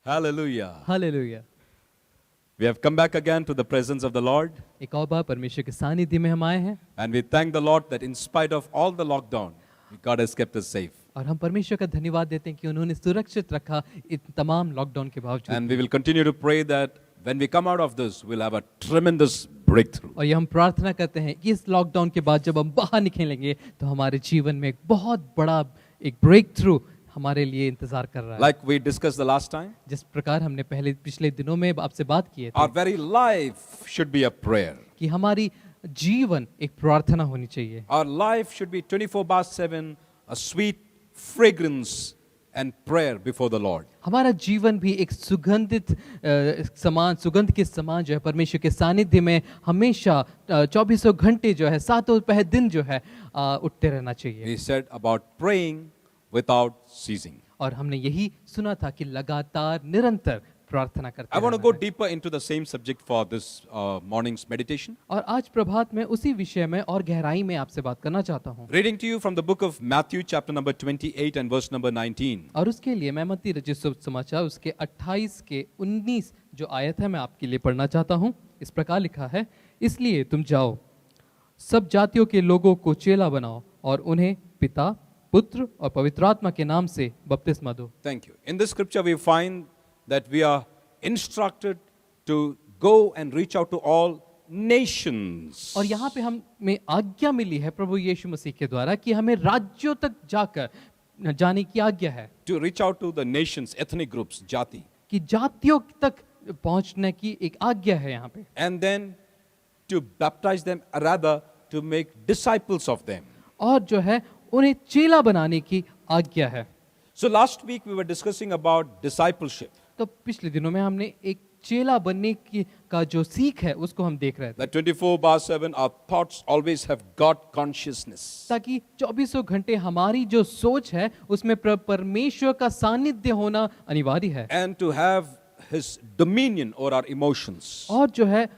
Hallelujah. Hallelujah. We have come back again to the presence of the Lord, एक और बार परमेश्वर के सानिध्य में हम आए हैं and we thank the Lord that in spite of all the lockdown, God has kept us safe. और हम परमेश्वर का धन्यवाद देते हैं कि उन्होंने सुरक्षित रखा इन तमाम लॉकडाउन के बावजूद। And we will continue to pray that when we come out of this, we'll have a tremendous breakthrough. और ये हम प्रार्थना करते हैं कि इस लॉकडाउन के बाद जब हम बाहर निकलेंगे तो हमारे जीवन में एक बहुत बड़ा एक ब्रेक थ्रू हमारे लिए इंतजार कर रहा है। Like we discussed the last time, जिस प्रकार हमने पिछले दिनों में आपसे बात की है our very life should be a prayer. कि हमारी जीवन एक प्रार्थना होनी चाहिए। Our life should be 24/7, a sweet fragrance and prayer before the Lord. हमारा जीवन भी एक सुगंधित सुगंध के समान जो है परमेश्वर के सानिध्य में हमेशा 24 घंटे जो है सातों पहर दिन जो है उठते रहना चाहिए। He said about praying without ceasing. और हमने यही सुना था कि लगातार निरंतर प्रार्थना करते I want to रहना go है। deeper into the same subject for this morning's meditation. और आज प्रभात में उसी विषय में और गहराई में आपसे बात करना चाहता हूँ। Reading to you from the book of Matthew, chapter number 28 and verse number 19. और उसके लिए मैं मत्ती रचित सुसमाचार उसके 28 के 19 जो आयत है मैं आपके लिए पढ़ना चाहता हूँ। इस प्रकार लिखा है, इसलिए तुम जाओ, सब जातियों के लोगों को चेला बनाओ और उन्हें पिता, पुत्र और पवित्र आत्मा के नाम से बपतिस्मा दो। Thank you. In this scripture, we find that we are instructed to go and reach out to all nations. और यहाँ पे हमें आज्ञा मिली है प्रभु यीशु मसीह के द्वारा कि हमें राज्यों तक जाकर जाने की आज्ञा है, To reach out to the nations, ethnic groups, jati. कि जातियों तक पहुंचने की एक आज्ञा है यहाँ पे। And then to baptize them, rather to make disciples of them. और जो है उन्हें चेला बनाने की आज्ञा है। So last week we were discussing about discipleship. तो पिछले दिनों में हमने एक चेला बनने की का जो सीख है उसको हम देख रहे थे, That 24/7 our thoughts always have God consciousness. ताकि 24 घंटे हमारी जो सोच है उसमें परमेश्वर का सानिध्य होना अनिवार्य है And to have His dominion over our emotions. और जो है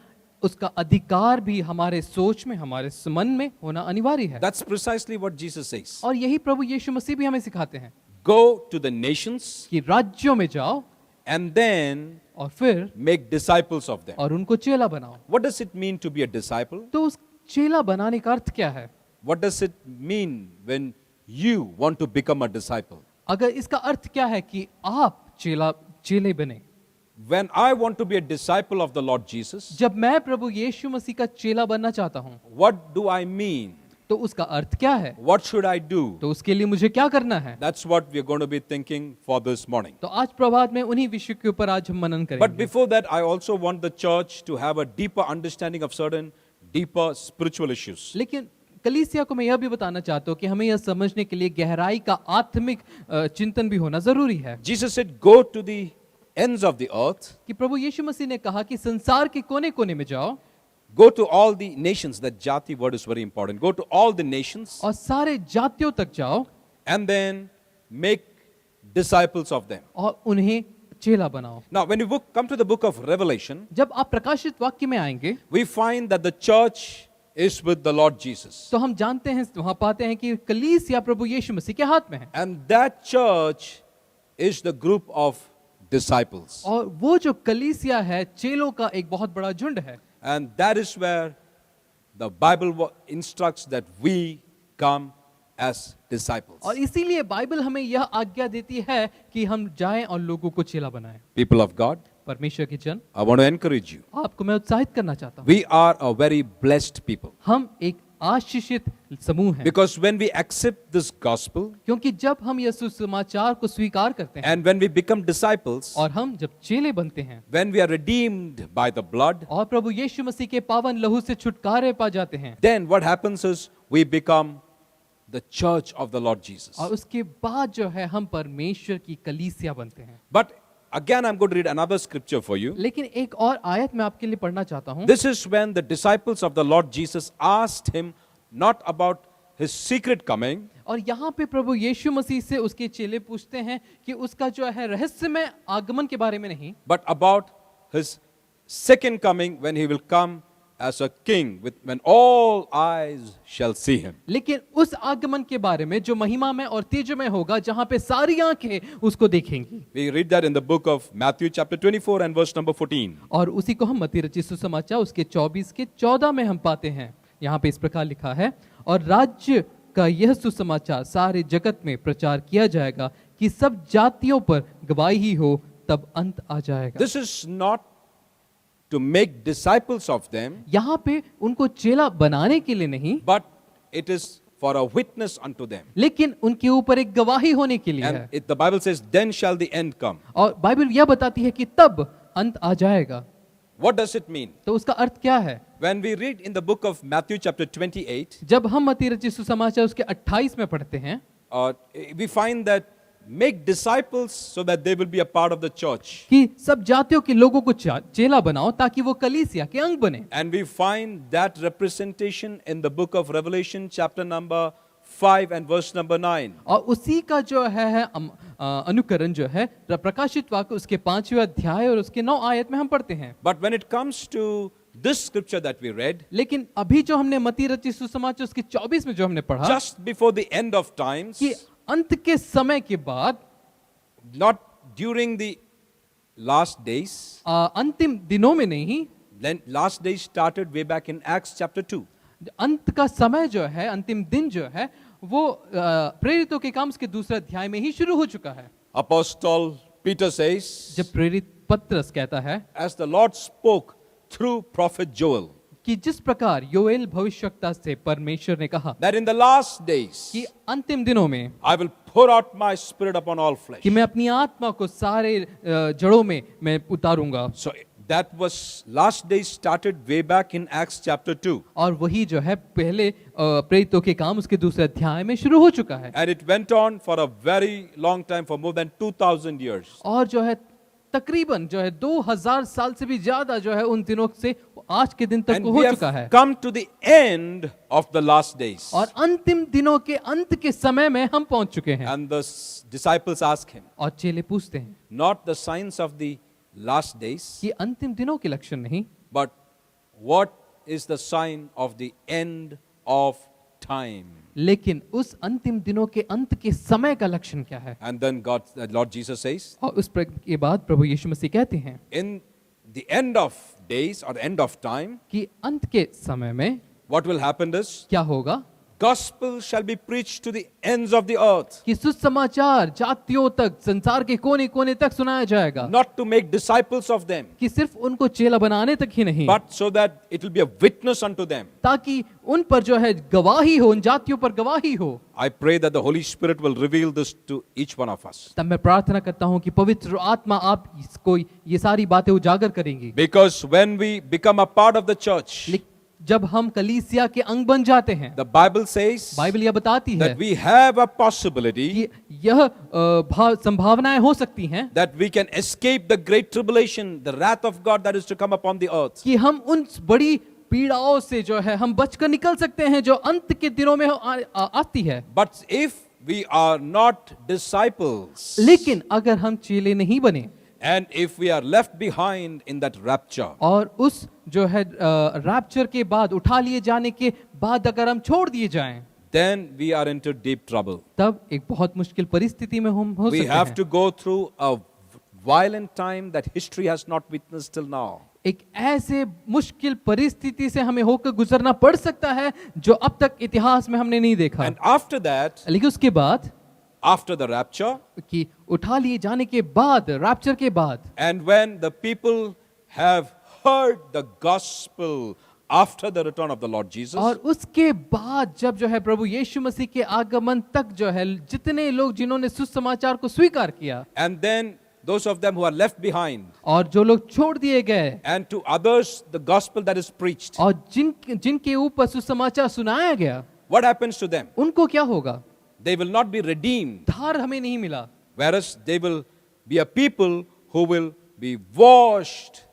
उसका अधिकार भी हमारे सोच में हमारे मन में होना अनिवार्य है। That's precisely what Jesus says. और यही प्रभु यीशु मसीह भी हमें सिखाते हैं Go to the nations कि राज्यों में जाओ and then और फिर make disciples of them. और उनको चेला बनाओ। What does it mean to be a disciple? तो उस चेला बनाने का अर्थ क्या है? What does it mean when you want to become a disciple? अगर इसका अर्थ क्या है कि आप चेले बने। When I want to be a disciple of the Lord Jesus, जब मैं प्रभु यीशु मसीह का चेला बनना चाहता हूँ what do I mean? तो उसका अर्थ क्या है? What should I do? तो उसके लिए मुझे क्या करना है? That's what we are going to be thinking for this morning. तो आज प्रभात में उन्हीं विषय के ऊपर आज हम मनन But करेंगे। before that, I also want the church to have a deeper understanding of certain deeper spiritual issues. लेकिन कलीसिया को मैं यह भी बताना चाहता हूँ कि हमें यह समझने के लिए गहराई का आत्मिक चिंतन भी होना जरूरी है। Jesus said, go to the ends of the earth, कि प्रभु यीशु मसीह ने कहा कि संसार के कोने कोने में जाओ go to all the nations. That jati word is very important. Go to all the nations और सारे जातियों तक जाओ and then make disciples of them. और उन्हें चेला बनाओ। Now, when you come to the book of Revelation, जब आप प्रकाशित वाक्य में आएंगे we find that the church is with the Lord Jesus. तो हम जानते हैं वहां पाते हैं कि कलीसिया प्रभु यीशु मसीह के हाथ में है And that church is the group of disciples. और वो जो कलीसिया है चेलों का एक बहुत बड़ा झुंड है। And that is where the Bible instructs that we come as disciples. और इसीलिए बाइबल हमें यह आज्ञा देती है कि हम जाएं और लोगों को चेला बनाएं। People of God, परमेश्वर के जन, I want to encourage you. आपको मैं उत्साहित करना चाहता हूँ। We are a very blessed people. हम एक आशीषित समूह हैं, Because when we accept this gospel क्योंकि जब हम यह सुसमाचार को स्वीकार करते हैं and when we become disciples, और हम जब चेले बनते हैं when we are redeemed by the blood, और प्रभु यीशु मसीह के पावन लहू से छुटकारे पा जाते हैं, then what happens is we become the church of the Lord Jesus. और उसके बाद जो है हम परमेश्वर की कलीसिया बनते हैं। But again, I'm going to read another scripture for you. लेकिन एक और आयत मैं आपके लिए पढ़ना चाहता हूँ। This is when the disciples of the Lord Jesus asked him not about his secret coming, और यहाँ पे प्रभु यीशु मसीह से उसके चेले पूछते हैं कि उसका जो है रहस्यमय आगमन के बारे में नहीं, but about his second coming when he will come as a king when all eyes shall see him. लेकिन उस आगमन के बारे में जो महिमा में और तेजमय होगा, जहां पे सारी आंखें उसको देखेंगी। We read that in the book of Matthew chapter 24 and verse number 14. और उसी को हम मत्ती रचित सुसमाचार उसके 24 के 14 में हम पाते हैं। यहाँ पे इस प्रकार लिखा है, और राज्य का यह सुसमाचार सारे जगत में प्रचार किया जाएगा कि सब जातियों पर गवाही हो, तब अंत आ जाएगा। This is not to make disciples of them, यहाँ पे उनको चेला बनाने के लिए नहीं, but it is for a witness unto them. लेकिन उनके ऊपर एक गवाही होने के लिए है। And the Bible says, then shall the end come. और बाइबल यह बताती है कि तब अंत आ जाएगा। What does it mean? तो उसका अर्थ क्या है? When we read in the book of Matthew chapter 28, जब हम मत्ती रचित सुसमाचार उसके 28 में पढ़ते हैं, we find that make disciples so that they will be a part of the church. कि सब जातियों के लोगों को चेला बनाओ ताकि वो कलीसिया के अंग बने। And we find that representation in the book of Revelation chapter number 5 and verse number 9. और उसी का जो है अनुकरण जो है प्रकाशित वाक्य उसके 5वें अध्याय और उसके 9 आयत में हम पढ़ते हैं। But when it comes to this scripture that we read, लेकिन अभी जो हमने मत्ती रचित सुसमाचार उसके 24 में जो हमने पढ़ा, just before the end of times, कि अंत के समय के बाद, not during the last days, अंतिम दिनों में नहीं, then last days started way back in Acts chapter 2. अंत का समय जो है, अंतिम दिन जो है, वो प्रेरितों के काम के दूसरे अध्याय में ही शुरू हो चुका है। Apostle Peter says, जब प्रेरित पत्रस कहता है, as the Lord spoke through prophet Joel, कि जिस प्रकार योएल भविष्यवक्ता से परमेश्वर ने कहा that in the last days कि अंतिम दिनों में I will pour out my spirit upon all flesh. कि मैं अपनी आत्मा को सारे जड़ों में मैं उतारूंगा। So that was last days started way back in Acts chapter 2. और वही जो है पहले प्रेरितों के काम उसके दूसरे अध्याय में शुरू हो चुका है। And it went on for a very long time, for more than 2000 years. और जो है तकरीबन जो है 2000 साल से भी ज्यादा जो है उन दिनों से आज के दिन तक And हो we चुका है। have come to the end of the last days. और अंतिम दिनों के अंत के समय में हम पहुंच चुके हैं। And the disciples ask him, और चेले पूछते हैं not the signs of the last days, कि अंतिम दिनों के लक्षण नहीं, but what is the sign of the end of time? लेकिन उस अंतिम दिनों के अंत के समय का लक्षण क्या है? And then Lord Jesus says, और उस के बाद प्रभु यीशु मसीह कहते हैं in the end of days or the end of time, कि अंत के समय में what will happen is, क्या होगा? gospel shall be preached to the ends of the earth, कि सुसमाचार जातियों तक, संसार के कोने कोने तक सुनाया जाएगा, not to make disciples of them, कि सिर्फ उनको चेला बनाने तक ही नहीं, but so that it will be a witness unto them. ताकि उन पर जो है गवाही हो, उन जातियों पर गवाही हो। I pray that the Holy Spirit will reveal this to each one of us. तब मैं प्रार्थना करता हूं कि पवित्र आत्मा आप इसको ये सारी बातें उजागर करेंगी। Because when we become a part of the church, जब हम कलीसिया के अंग बन जाते हैं, the Bible says बाइबल यह बताती है that we have a possibility कि यह संभावनाएं हो सकती हैं that we can escape the great tribulation, the wrath of God that is to come upon the earth. कि हम उन बड़ी पीड़ाओं से जो है हम बचकर निकल सकते हैं जो अंत के दिनों में आती है। But if we are not disciples, लेकिन अगर हम चेले नहीं बने, and if we are left behind in that rapture, और उस जो है रैप्चर के बाद, उठा लिए जाने के बाद अगर हम छोड़ दिए जाएं, then we are into deep trouble. तब एक बहुत मुश्किल परिस्थिति में हम हो We सकते have हैं। to go through a violent time that history has not witnessed till now. एक ऐसे मुश्किल परिस्थिति से हमें होकर गुजरना पड़ सकता है जो अब तक इतिहास में हमने नहीं देखा। And after that, लेकिन उसके बाद, after the rapture, कि उठा लिए जाने के बाद, रैप्चर के बाद, and when the people have heard the gospel after the return of the Lord Jesus, और उसके बाद जब जो है प्रभु यीशु मसीह के आगमन तक जो है जितने लोग जिन्होंने सुसमाचार को स्वीकार किया, and then those of them who are left behind, और जो लोग छोड़ दिए गए, and to others the gospel that is preached, और जिनके ऊपर सुसमाचार सुनाया गया, what happens to them? उनको क्या होगा? They will not be redeemed, धार हमें नहीं मिला, whereas they will be a people who will be washed,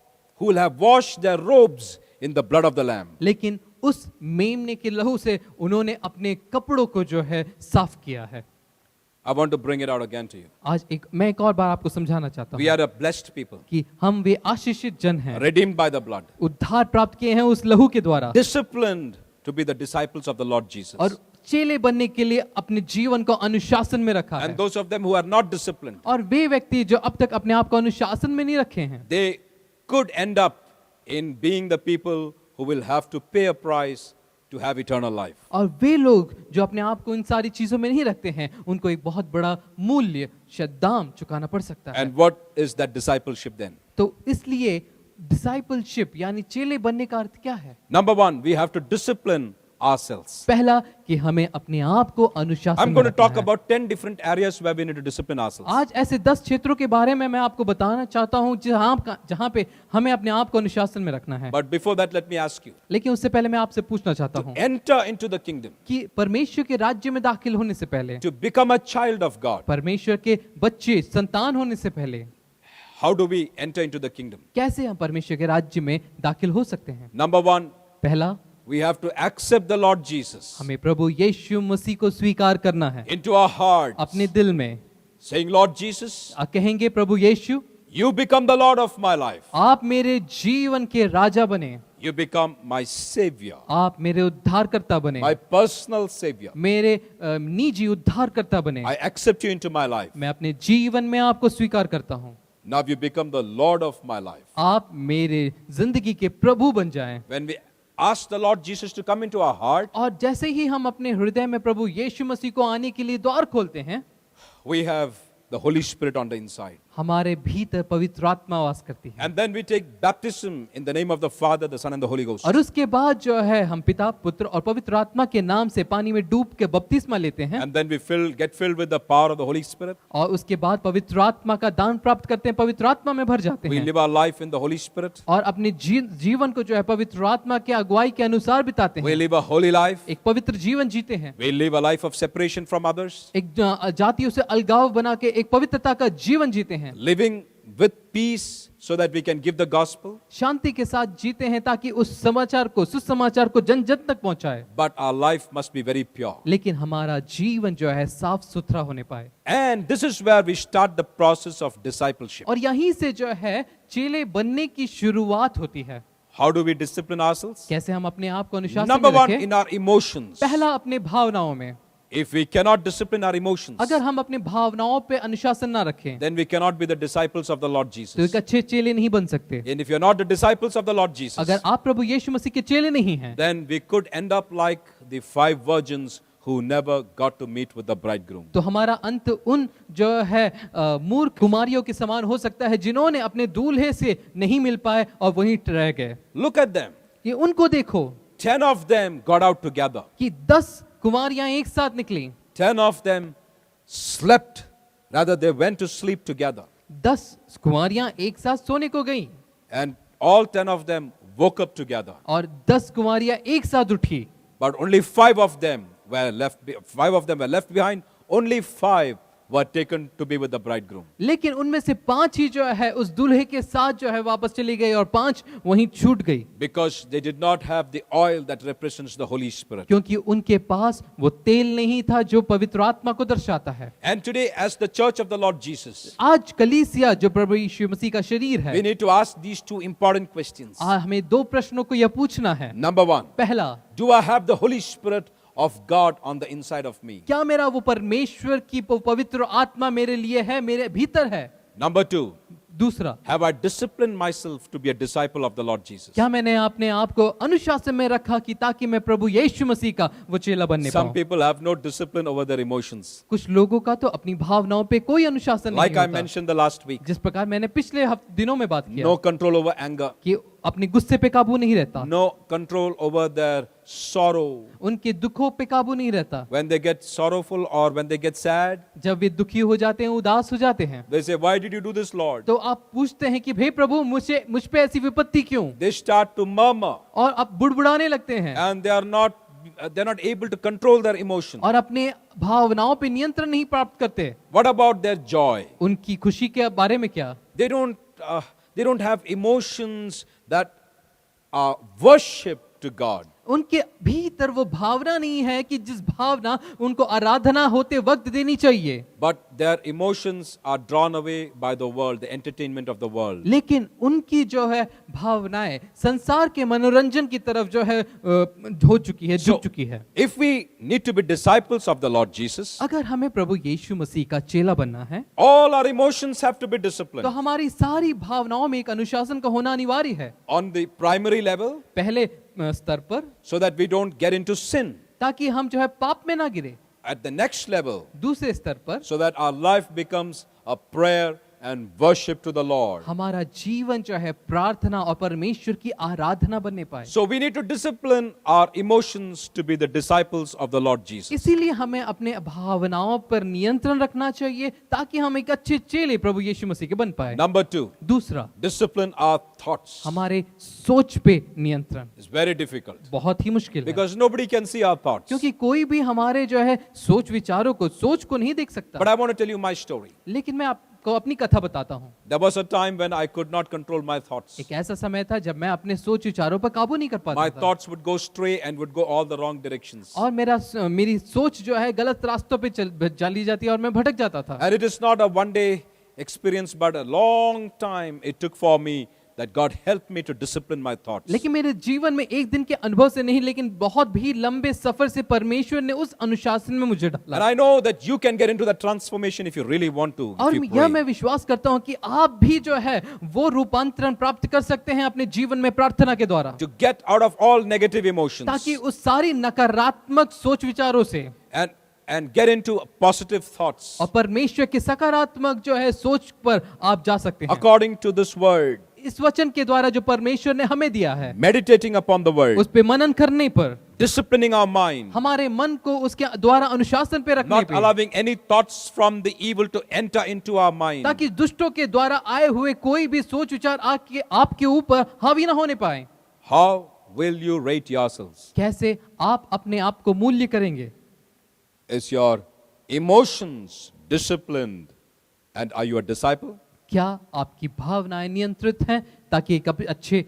who will have washed their robes in the blood of the Lamb. लेकिन उस मेमने के लहू से उन्होंने अपने कपड़ों को जो है साफ किया है। I want to bring it out again to you. मैं एक और बार आपको समझाना चाहता We हूँ are a blessed people, कि हम वे आशीषित जन हैं, redeemed by the blood, उद्धार प्राप्त किए हैं उस लहू के द्वारा, disciplined to be the disciples of the Lord Jesus. और चेले बनने के लिए अपने जीवन को अनुशासन में रखा है। And those of them who are not disciplined, और वे व्यक्ति जो अब तक अपने आप को अनुशासन में नहीं रखे हैं, they could end up in being the people who will have to pay a price to have eternal life. और वे लोग जो अपने आप को इन सारी चीजों में नहीं रखते हैं, उनको एक बहुत बड़ा मूल्य शायद दाम चुकाना पड़ सकता है। And what is that discipleship then? तो इसलिए डिसाइपलशिप यानी चेले बनने का अर्थ क्या है? Number one, we have to discipline ourselves. पहला कि हमें अपने आप को अनुशासन I'm में going to रखना talk है। about 10 different areas where we need to discipline ourselves. आज ऐसे 10 क्षेत्रों के बारे में मैं आपको बताना चाहता हूं जहां पे हमें अपने आप को अनुशासन में रखना है। But before that, let me ask you, लेकिन उससे पहले मैं आपसे पूछना चाहता हूं enter into the kingdom, कि परमेश्वर के राज्य में दाखिल होने से पहले, to become a child of God, परमेश्वर के बच्चे संतान होने से पहले how do we enter into the kingdom? कैसे हम परमेश्वर के राज्य में दाखिल हो सकते हैं? Number one, पहला, we have to accept the Lord Jesus हमें प्रभु यीशु मसीह को स्वीकार करना है into our heart, अपने दिल में। saying, Lord Jesus, कहेंगे प्रभु यीशु, you become the Lord of my life. आप मेरे जीवन के राजा बने, You become my savior, आप मेरे उद्धारकर्ता बने, my personal savior. मेरे निजी उद्धारकर्ता बने। I accept you into my life. मैं अपने जीवन में आपको स्वीकार करता हूँ। Now you become the Lord of my life. आप मेरे जिंदगी के प्रभु बन जाएं। When we ask the Lord Jesus to come into our heart, और जैसे ही हम अपने हृदय में प्रभु यीशु मसीह को आने के लिए द्वार खोलते हैं, we have the Holy Spirit on the inside. हमारे भीतर पवित्र आत्मा वास करती है। And then we take baptism in the name of the Father, the Son and the Holy Ghost. और उसके बाद जो है हम पिता, पुत्र और पवित्र आत्मा के नाम से पानी में डूब के बपतिस्मा लेते हैं। And then we get filled with the power of the Holy Spirit. और उसके बाद पवित्र आत्मा का दान प्राप्त करते हैं, पवित्र आत्मा में भर जाते We हैं live our life in the Holy Spirit. और अपने जीवन को जो है पवित्र आत्मा के अगुवाई के अनुसार बिताते We हैं। live a holy life. एक पवित्र जीवन जीते हैं, We live a life of separation from others. एक जातियों से अलगाव बना के एक पवित्रता का जीवन जीते हैं, Living with peace so that we can give the gospel. शांति के साथ जीते हैं ताकि उस समाचार को, सुसमाचार को जन जन तक पहुंचाए। But our life must be very pure. लेकिन हमारा जीवन जो है साफ सुथरा होने पाए। And this is where we start the process of discipleship. और यहीं से जो है चेले बनने की शुरुआत होती है। How do we discipline ourselves? कैसे हम अपने आप को अनुशासन Number में one, रखें? in our emotions. पहला अपने भावनाओं में। If we cannot discipline our emotions, अगर हम अपने भावनाओं पे अनुशासन ना रखें then we cannot be the disciples of the Lord तो Jesus. एक अच्छे चेले नहीं बन सकते। And if you're not the disciples of the Lord Jesus, अगर आप प्रभु यीशु मसीह के चेले नहीं हैं, then we could end up like the 5 virgins who never got to meet with the bridegroom. तो हमारा अंत उन जो है मूर्ख कुमारियों के समान हो सकता है जिन्होंने अपने दूल्हे से नहीं मिल पाए और वहीं रह गए। Look at them. कि उनको देखो 10 of them got out together. कि 10 कुमारियां एक साथ निकली, 10 of them slept, rather they went to sleep together. 10 कुमारियां एक साथ सोने को गईं And all 10 of them woke up together. और 10 कुमारियां एक साथ उठी, But only 5 of them were left behind. Only 5 were taken to be with the bridegroom. लेकिन उनमें से 5 ही जो है उस दूल्हे के साथ जो है वापस चली गई और 5 वहीं छूट गई, Because they did not have the oil that represents the Holy Spirit. क्योंकि उनके पास वो तेल नहीं था जो पवित्र आत्मा को दर्शाता है। And today, as the church of the Lord Jesus, आज कलीसिया जो प्रभु यीशु मसीह का शरीर है, we need to ask these 2 important questions. हमें 2 प्रश्नों को यह पूछना है। Number 1, पहला, do I have the Holy Spirit of God on the inside of me? क्या मेरा वो परमेश्वर की पवित्र आत्मा मेरे लिए है, मेरे भीतर है? Number 2, दूसरा, have I disciplined myself to be a disciple of the Lord Jesus? क्या मैंने अपने आप को अनुशासन में रखा कि ताकि मैं प्रभु यीशु मसीह का वो चेला बनने Some पाऊं? people have no discipline over their emotions. कुछ लोगों का तो अपनी भावनाओं पे कोई अनुशासन Like नहीं I होता। mentioned the last week, जिस प्रकार मैंने पिछले दिनों में बात किया no control over anger, कि अपने गुस्से पे काबू नहीं रहता, no control over their sorrow. उनके दुखों पे काबू नहीं रहता। When they get sorrowful or when they get sad, जब वे दुखी हो जाते हैं, उदास हो जाते हैं, they say, why did you do this, Lord? तो आप पूछते हैं कि हे प्रभु मुझ पे ऐसी विपत्ति क्यों? They start to murmur और आप बुड़बुड़ाने लगते हैं and they're not able to control their emotion. और अपने भावनाओं पे नियंत्रण नहीं प्राप्त करते। What about their joy? उनकी खुशी के बारे में क्या? They don't have emotions that worship to God. उनके भीतर वो भावना नहीं है कि जिस भावना उनको आराधना होते वक्त देनी चाहिए, But their emotions are drawn away by the world, the entertainment of the world. लेकिन उनकी जो है भावनाएं संसार के मनोरंजन की तरफ जो है हो चुकी है, झुक चुकी है। If we need to be disciples of the Lord Jesus, अगर हमें प्रभु यीशु मसीह का चेला बनना है all our emotions have to be तो disciplined. हमारी सारी भावनाओं में एक अनुशासन का होना अनिवार्य है। On the primary level, पहले स्तर पर, so that we don't get into sin. ताकि हम जो है पाप में ना गिरे। At the next level, दूसरे स्तर पर, so that our life becomes a prayer and worship to the Lord. हमारा जीवन जो है प्रार्थना और परमेश्वर की आराधना बनने पाए। So we need to discipline our emotions to be the disciples of the Lord Jesus. इसीलिए हमें अपने भावनाओं पर नियंत्रण रखना चाहिए ताकि हम एक अच्छे चेले प्रभु यीशु मसीह के बन पाए। Number 2, दूसरा, discipline our thoughts. हमारे सोच पे नियंत्रण It's very difficult बहुत ही मुश्किल है, because nobody can see our thoughts. क्योंकि कोई भी हमारे जो है सोच विचारों को, सोच को नहीं देख सकता। But I want to tell you my story. लेकिन मैं आपको अपनी कथा बताता हूँ। There was a time when I could not control my thoughts. एक ऐसा समय था जब मैं अपने सोच विचारों पर काबू नहीं कर पाता My था thoughts would go stray and would go all the wrong directions. और मेरी सोच जो है गलत रास्तों पे चली जाती है और मैं भटक जाता था। And it is not a one day experience, but a long time it took for me that God helped me to discipline my thoughts. लेकिन मेरे जीवन में एक दिन के अनुभव से नहीं, लेकिन बहुत भी लंबे सफर से परमेश्वर ने उस अनुशासन में मुझे डाला। And I know that you can get into that transformation if you really want to. और If you यह pray. मैं विश्वास करता हूं कि आप भी जो है वो रूपांतरण प्राप्त कर सकते हैं अपने जीवन में प्रार्थना के द्वारा, To get out of all negative emotions ताकि उस सारी नकारात्मक सोच विचारों से and get into positive thoughts और परमेश्वर की सकारात्मक जो है सोच पर आप जा सकते हैं। according to this word. इस वचन के द्वारा जो परमेश्वर ने हमें दिया है, Meditating upon the word, उस पे मनन करने पर, disciplining our mind, हमारे मन को उसके द्वारा अनुशासन पे रखने not पे, allowing any thoughts from the evil to enter into our mind. ताकि दुष्टों के द्वारा आए हुए कोई भी सोच विचार आपके ऊपर हावी ना होने पाए। How will you rate yourselves? कैसे आप अपने आप को मूल्य करेंगे? Is your emotions disciplined? And are you a disciple? क्या आपकी भावनाएं नियंत्रित हैं ताकि एक अच्छे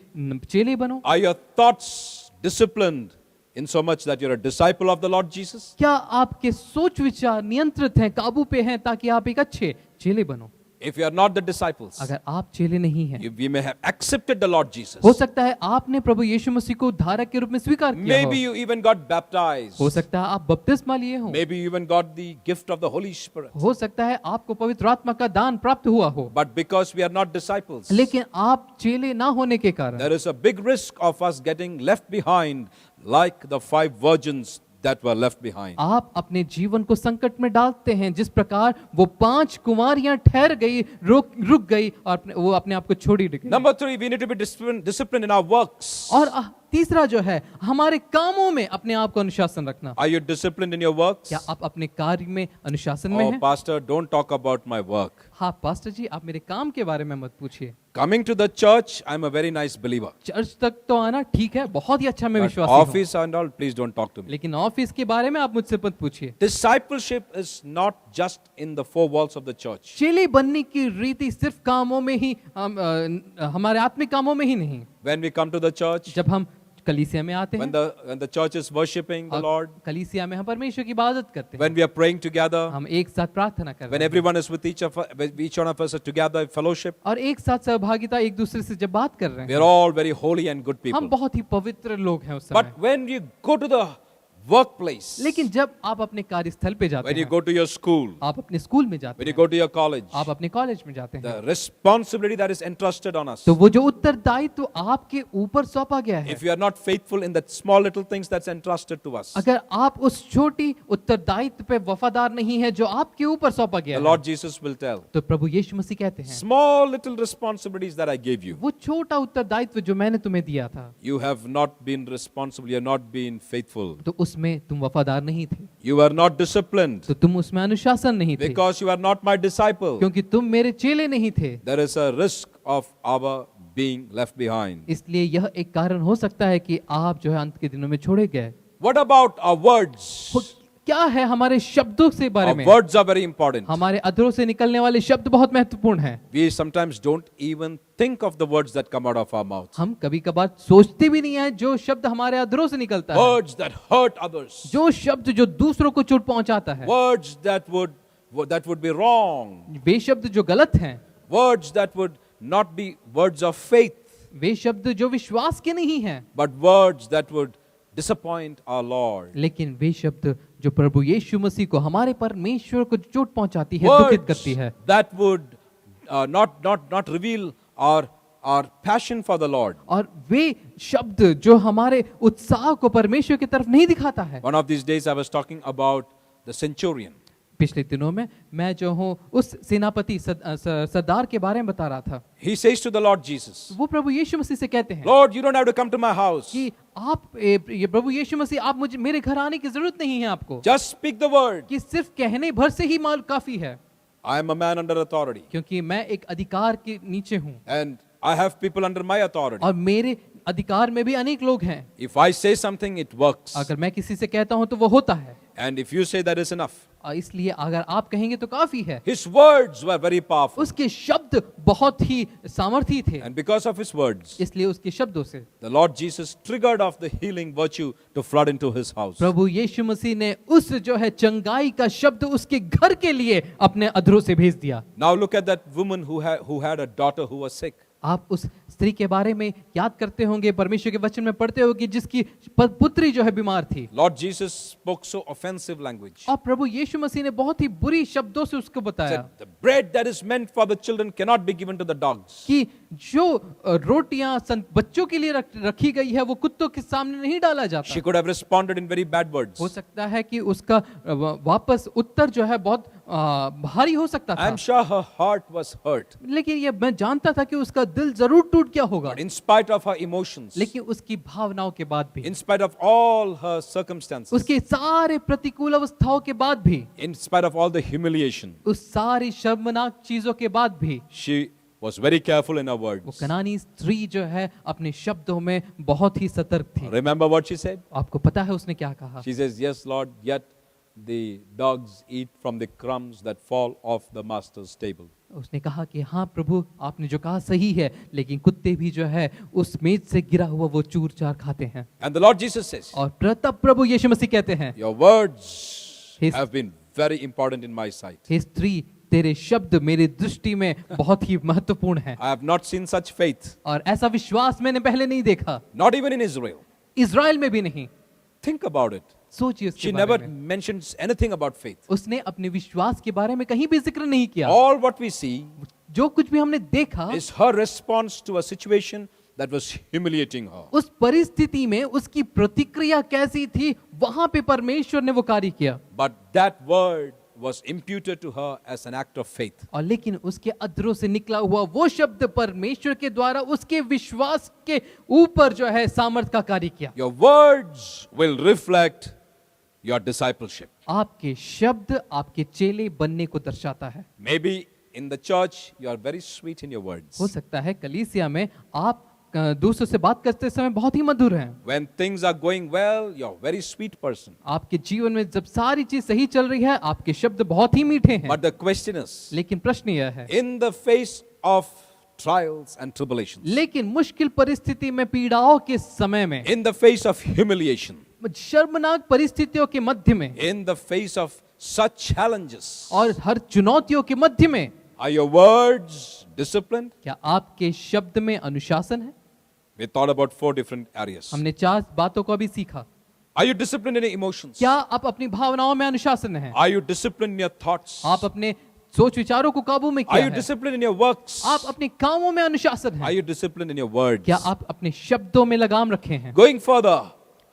चेले बनो? Are your thoughts disciplined in so much that you're a disciple of the Lord Jesus? क्या आपके सोच विचार नियंत्रित हैं, काबू पे हैं, ताकि आप एक अच्छे चेले बनो? If you are not the disciples, अगर आप चेले नहीं हैं, we may have accepted the Lord Jesus. हो सकता है आपने प्रभु यीशु मसीह को उद्धारक के रूप में स्वीकार किया Maybe हो। you even got baptized. हो सकता है आप बपतिस्मा लिए हो। Maybe you even got the gift of the Holy Spirit. हो सकता है आपको पवित्र आत्मा का दान प्राप्त हुआ हो। But because we are not disciples, लेकिन आप चेले ना होने के कारण there is a big risk of us getting left behind like the 5 virgins that were left behind. आप अपने जीवन को संकट में डालते हैं, जिस प्रकार वो 5 कुमारियां ठहर गई, रुक गई और वो अपने आप को छोड़ी गई। Number 3, we need to be disciplined in our works. और तीसरा जो है हमारे कामों में अपने आप को अनुशासन रखना। Are you disciplined in your works? क्या आप अपने कार्य में अनुशासन में Oh, हैं? Pastor, don't talk about my work. हाँ पास्टर जी, आप मेरे काम के बारे में मत पूछिए। Coming to the church, I'm a very nice believer. Church तक तो आना ठीक है, बहुत ही अच्छा मैं But विश्वासी हूँ, office and all, please don't talk to me. लेकिन ऑफिस के बारे में आप मुझसे मत पूछिए। Discipleship is not just in the 4 walls of the church. चेले बनने की रीति सिर्फ कामों में ही, हमारे आत्मिक कामों में ही नहीं। When we come to the church, जब हम कलीसिया में आते when हैं, the church is worshiping the Lord, कलीसिया में हम परमेश्वर की इबादत करते हैं, when we are praying together, हम एक साथ प्रार्थना करते when हैं, everyone is with each one of us are together in fellowship, और एक साथ सहभागिता एक दूसरे से जब बात कर रहे we हैं, are all very holy and good हम people. बहुत ही पवित्र लोग हैं उस समय। But when you go to the workplace, लेकिन जब आप अपने कार्यस्थल पे जाते when you हैं, go to your school, आप अपने स्कूल में जाते when you हैं, go to your college, आप अपने कॉलेज में जाते हैं, the responsibility that is entrusted on us, तो वो जो उत्तरदायित्व आपके ऊपर सौंपा गया है, if you are not faithful in the small little things that's entrusted to us, अगर आप उस छोटी उत्तरदायित्व पे वफादार नहीं है जो आपके ऊपर सौंपा गया the है, Lord Jesus will tell, तो प्रभु यीशु मसीह कहते हैं, small little responsibilities that I gave you, वो छोटा उत्तरदायित्व जो मैंने तुम्हें दिया था, you have not been responsible, you have not been faithful, तो उसमें तुम वफादार नहीं थे, you are not disciplined, तो तुम उसमें अनुशासन नहीं थे, because you are not my disciple. क्योंकि तुम मेरे चेले नहीं थे। There is a risk of our being left behind. इसलिए यह एक कारण हो सकता है कि आप जो है अंत के दिनों में छोड़े गए। What about our words? क्या है हमारे शब्दों से बारे Our में। words are very important. हमारे अधरों से निकलने वाले शब्द बहुत महत्वपूर्ण हैं। We sometimes don't even think of the words that come out of our mouths. हम कभी कभार सोचते भी नहीं है जो शब्द हमारे अधरों से निकलता है, Words that hurt others. जो शब्द जो दूसरों को चोट पहुंचाता है, Words that would be wrong. वे शब्द जो गलत हैं, Words that would not be words of faith, वे शब्द जो विश्वास के नहीं हैं, but words that would disappoint our Lord. लेकिन वे शब्द जो प्रभु यीशु मसीह को, हमारे परमेश्वर को चोट पहुंचाती है, दुखित Words करती है। that would not reveal our passion for the Lord. और वे शब्द जो हमारे उत्साह को परमेश्वर की तरफ नहीं दिखाता है। One of these days I was talking about the centurion. पिछले दिनों में मैं जो हूँ उस सेनापति सरदार के बारे में बता रहा था। He says to the Lord Jesus, वो प्रभु यीशु मसीह से कहते हैं Lord, you don't have to come to my house. कि आप ये प्रभु यीशु मसीह, आप मुझे, मेरे घर आने की जरूरत नहीं है आपको, Just speak the word. कि सिर्फ कहने भर से ही माल काफी है, I am a man under authority. क्योंकि मैं एक अधिकार के नीचे हूँ And I have people under my authority. और मेरे अधिकार में भी अनेक लोग हैं। If I say something, it works. अगर मैं किसी से कहता हूँ तो वो होता है, And if you say that is enough. और इसलिए अगर आप कहेंगे तो काफी है। His words were very powerful. उसके शब्द बहुत ही सामर्थी थे, And because of his words, इसलिए उसके शब्दों से the Lord Jesus triggered off the healing virtue to flood into his house. प्रभु यीशु मसीह ने उस जो है चंगाई का शब्द उसके घर के लिए अपने अधरों से भेज दिया। Now look at that woman who had a daughter who was sick. आप उस स्त्री के बारे में याद करते होंगे, परमेश्वर के वचन में पढ़ते होंगे, जिसकी पुत्री जो है बीमार थी। Lord Jesus spoke so offensive language. और प्रभु यीशु मसीह ने बहुत ही बुरी शब्दों से उसको बताया Said, the bread that is meant for the children cannot be given to the dogs. कि जो रोटियां बच्चों के लिए रखी गई है वो कुत्तों के सामने नहीं डाला जाता। She could have responded in very bad words. हो सकता है कि उसका वापस उत्तर जो है बहुत भारी हो सकता था। I'm sure her heart was hurt. लेकिन ये मैं जानता था कि उसका दिल जरूर टूट गया होगा। But in spite of her emotions, लेकिन उसकी भावनाओं के बाद भी, in spite of all her circumstances, उसके सारे प्रतिकूल अवस्थाओं के बाद भी, in spite of all the humiliation, उस सारी शर्मनाक चीजों के बाद भी, she was very careful in her वो words. कनानी स्त्री जो है अपने शब्दों में बहुत ही सतर्क थी। Remember what she said? आपको पता है उसने क्या कहा? She says, yes, Lord, yet the dogs eat from the crumbs that fall off the master's table. उसने कहा कि हाँ प्रभु, आपने जो कहा सही है, लेकिन कुत्ते भी जो है उस मेज से गिरा हुआ वो चूर चार खाते हैं। And the Lord Jesus says, और तब प्रभु यीशु मसीह कहते हैं, your words His- have been very important in my sight. हे स्त्री, तेरे शब्द मेरी दृष्टि में बहुत ही महत्वपूर्ण हैं, I have not seen such faith, और ऐसा विश्वास मैंने पहले नहीं देखा, not even in Israel. Israel में भी नहीं। Think about it. सोचिए उसके She बारे never में। mentions anything about faith. उसने अपने विश्वास के बारे में कहीं भी जिक्र नहीं किया। All what we see जो कुछ भी हमने देखा, is her response to a situation that was humiliating her. उस परिस्थिति में उसकी प्रतिक्रिया कैसी थी, वहां पे परमेश्वर ने वो कार्य किया। But that word was imputed to her as an act of faith. और लेकिन उसके अधरों से निकला हुआ वो शब्द परमेश्वर के द्वारा उसके विश्वास के ऊपर जो है सामर्थ का कार्य किया। Your words will reflect your discipleship. आपके शब्द आपके चेले बनने को दर्शाता है। Maybe in the church you are very sweet in your words. हो सकता है कलीसिया में आप दूसरों से बात करते समय बहुत ही मधुर हैं। When things are going well, you're a very sweet person. आपके जीवन में जब सारी चीज सही चल रही है, आपके शब्द बहुत ही मीठे हैं। But the question is, लेकिन प्रश्न यह है, in the face of trials and tribulations, लेकिन मुश्किल परिस्थिति में, पीड़ाओं के समय में, in the face of humiliation, शर्मनाक परिस्थितियों के मध्य में, in the face of such challenges, और हर चुनौतियों के मध्य में, are your words disciplined? क्या आपके शब्द में अनुशासन है? We thought about 4 different areas. हमने 4 बातों को अभी सीखा। Are you disciplined in your emotions? क्या आप अपनी भावनाओं में अनुशासन है? Are you disciplined in your thoughts? आप अपने सोच विचारों को काबू में Are किया you है? disciplined in your works? आप अपने कामों में अनुशासन Are है? you disciplined in your words? क्या आप अपने शब्दों में लगाम रखे हैं? Going further,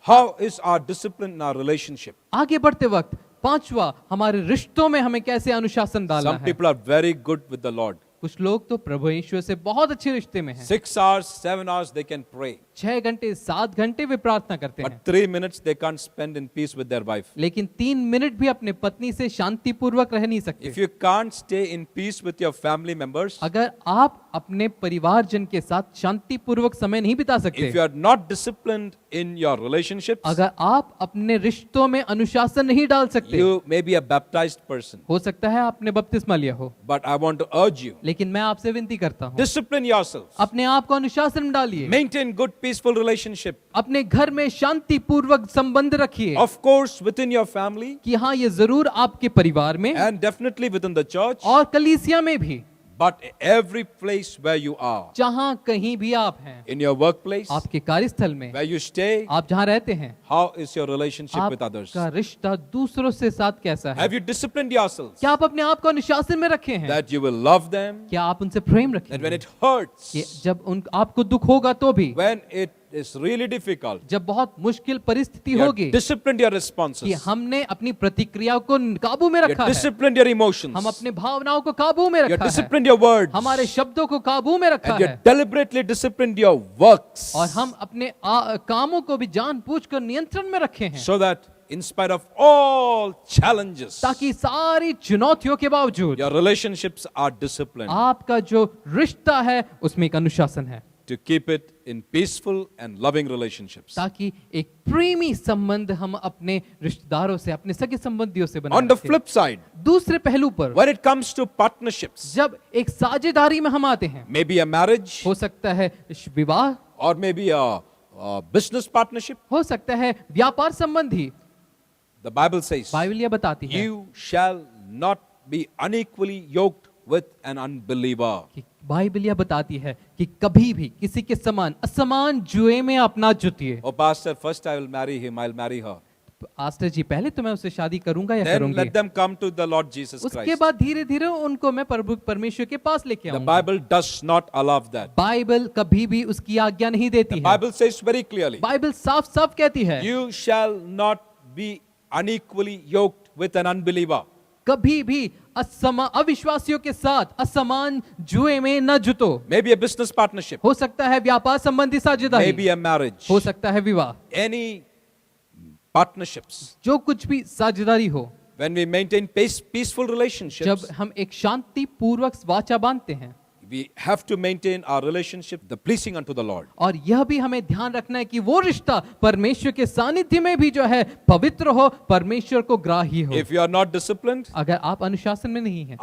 how is our discipline in our relationship? आगे बढ़ते वक्त 5वां, हमारे रिश्तों में हमें कैसे अनुशासन डालना Some है? people are very good with the Lord. कुछ लोग तो प्रभु यीशु से बहुत अच्छे रिश्ते में हैं। 6 hours, 7 hours they can pray. 6 घंटे 7 घंटे वे प्रार्थना करते हैं, But 3 minutes they can't spend in peace with their wife. लेकिन 3 मिनट भी अपने पत्नी से शांतिपूर्वक रह नहीं सकते। If you can't stay in peace with your family members, अगर आप अपने परिवारजन के साथ शांतिपूर्वक समय नहीं बिता सकते, if you are not disciplined in your relationships, अगर आप अपने रिश्तों में अनुशासन नहीं डाल सकते, you may be a baptized person. हो सकता है आपने बपतिस्मा लिया हो, But I want to urge you, लेकिन मैं आपसे विनती करता हूँ, discipline yourselves. अपने आप को अनुशासन में डालिए, Maintain good, peaceful relationship. अपने घर में शांतिपूर्वक संबंध रखिए, Of course, within your family कि हाँ ये जरूर आपके परिवार में and definitely within the church, और कलीसिया में भी, but every place where you are. जहाँ कहीं भी आप हैं, In your workplace, आपके कार्यस्थल में, where you stay, आप जहाँ रहते हैं, how is your relationship with others? आपका रिश्ता दूसरों से साथ कैसा है? Have you disciplined yourselves क्या आप अपने आप को अनुशासन में रखे हैं? that you will love them, क्या आप उनसे प्रेम that when रखेंगे? it hurts, कि जब उन आपको दुख होगा तो भी, when it is really difficult, जब बहुत मुश्किल परिस्थिति you have होगी, disciplined your कि responses, हमने अपनी प्रतिक्रिया को काबू में you रखा have है, disciplined your emotions, हम अपने भावनाओं को काबू में you have रखा है, disciplined your words, हमारे शब्दों को काबू में रखा and you है, have deliberately disciplined your works, और हम अपने कामों को भी जानबूझकर नियंत्रण में रखे हैं, so that in spite of all challenges, ताकि सारी चुनौतियों के बावजूद your relationships are disciplined, आपका जो रिश्ता है उसमें एक अनुशासन है, to keep it in peaceful and loving relationships. ताकि एक प्रेमी संबंध हम अपने रिश्तेदारों से, अपने सगे संबंधियों से बनाए On the रखें। flip side, दूसरे पहलू पर when it comes to partnerships, जब एक साझेदारी में हम आते हैं, maybe a marriage हो सकता है विवाह, or maybe a business partnership, हो सकता है व्यापार संबंधी, the Bible says, बाइबल यह बताती है you shall not be unequally yoked with an unbeliever. कि बाइबल यह बताती है कि कभी भी किसी के समान असमान जुए में आप ना जुतिए। Oh, pastor, first I will marry him, I'll marry her. आस्टर जी, पहले तो मैं उससे शादी करूंगा या Then करूंगी, let them come to the Lord Jesus उसके Christ. बाद धीरे धीरे उनको मैं प्रभु परमेश्वर के पास लेके The आऊंगा। Bible does not allow that. Bible कभी भी उसकी आज्ञा नहीं देती The है। Bible says very clearly, Bible साफ साफ कहती है you shall not be unequally yoked with an unbeliever. कभी भी अविश्वासियों के साथ असमान जुए में न जुतो। Maybe a business partnership, हो सकता है व्यापार संबंधी साझेदारी, maybe a marriage, हो सकता है विवाह, any partnerships. जो कुछ भी साझेदारी हो, When we maintain peaceful relationships, जब हम एक शांति पूर्वक वाचा बांधते हैं, we have to maintain our relationship the pleasing unto the Lord. और यह भी हमें ध्यान रखना है कि वो रिश्ता परमेश्वर के सानिध्य में भी जो है पवित्र हो, परमेश्वर को ग्राही हो। If you are not disciplined, अगर आप अनुशासन में नहीं हैं,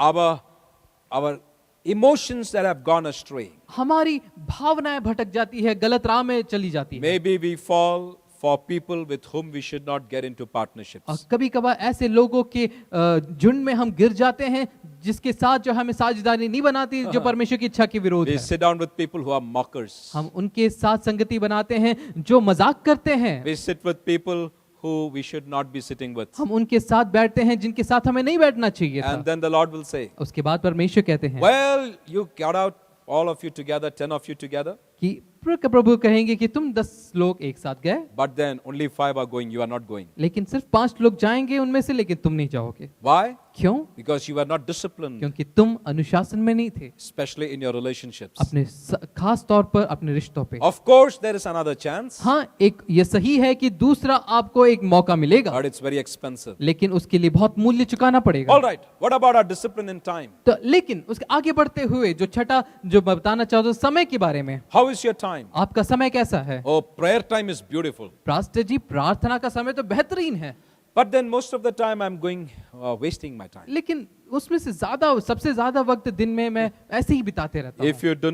our emotions that have gone astray, हमारी भावनाएं भटक जाती है, गलत राह में चली जाती है। maybe we fall for people with whom we should not get into और partnerships. कभी कभार ऐसे लोगों के झुंड में हम गिर जाते हैं जिसके साथ जो हमें साझेदारी नहीं बनाती, जो परमेश्वर की इच्छा के विरोध We है। sit down with people who are mockers. हम उनके साथ संगति बनाते हैं जो मजाक करते हैं। We sit with people who we should not be sitting with. हम उनके साथ बैठते हैं जिनके साथ हमें नहीं बैठना चाहिए था। And then the Lord will say, उसके बाद परमेश्वर कहते हैं well, you got out, all of you together, 10 of you together, कि प्रभु कहेंगे कि तुम 10 लोग एक साथ गए, but then only 5 are going, you are not going. लेकिन सिर्फ 5 लोग जाएंगे उनमें से, लेकिन तुम नहीं जाओगे। Why? क्यों? Because you were not disciplined, क्योंकि तुम अनुशासन में नहीं थे, especially in your relationships. अपने खास तौर पर अपने रिश्तों पे। Of course, there is another chance, हाँ, एक ये सही है कि दूसरा आपको एक मौका मिलेगा, but it's very expensive. लेकिन उसके लिए बहुत मूल्य चुकाना पड़ेगा। All right, what about our discipline in time? तो लेकिन उसके आगे बढ़ते हुए जो छठा जो मैं बताना चाहता हूँ समय के बारे में, How is your time? आपका समय कैसा है? Oh, prayer time is beautiful. Pastor ji, प्रार्थना का समय तो बेहतरीन है, But then most of the time I'm going, wasting my time. लेकिन उसमें से सबसे ज्यादा वक्त दिन में मैं ऐसे ही बिताते रहता हूँ। If we do